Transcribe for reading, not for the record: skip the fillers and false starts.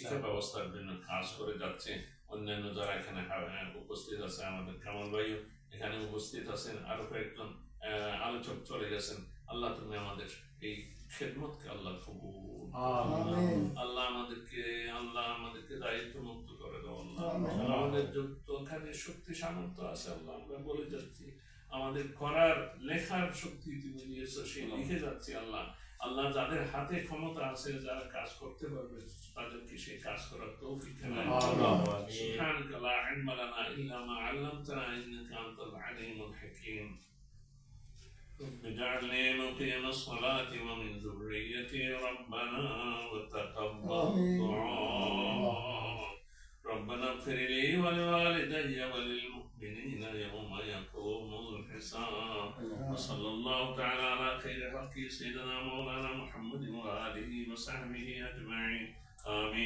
শিক্ষা ব্যবস্থার জন্য কাজ করে যাচ্ছে। অন্যান্য যারা এখানে উপস্থিত আছে, আমাদের কামাল ভাইও এখানে উপস্থিত আছেন, আরো কয়েকজন আলোচক চলে গেছেন। আল্লাহ তুমি আমাদের এই খেদমতকে আল্লাহ কবুল, আল্লাহ আমাদেরকে দায়িত্ব মুক্ত করে দাও। আল্লাহ আমাদের যতখানি শক্তি সামর্থ্য আছে আল্লাহ আমরা বলে যাচ্ছি, আমাদের করার লেখার শক্তি তুমি দিয়েছো, সেই লিখে যাচ্ছি। আল্লাহ যাদের হাতে ক্ষমতা আছে, যারা কাজ করতে পারবে, তাদেরকে সেই কাজ করার তৌফিক দাও। সুবহানাকা লা ইলমা লানা ইল্লা মা 'আল্লামতানা ইন্নাকা আনতাল আলিমুল হাকীম। رب اجعلني مقيم الصلاة ومن ذريتي ربنا وتقبل دعاء. ربنا اغفر لي ولوالدي وللمؤمنين يوم يقوم الحساب. وصلى الله تعالى على خير خلقه سيدنا مولانا محمد وآله وصحبه أجمعين. آمين.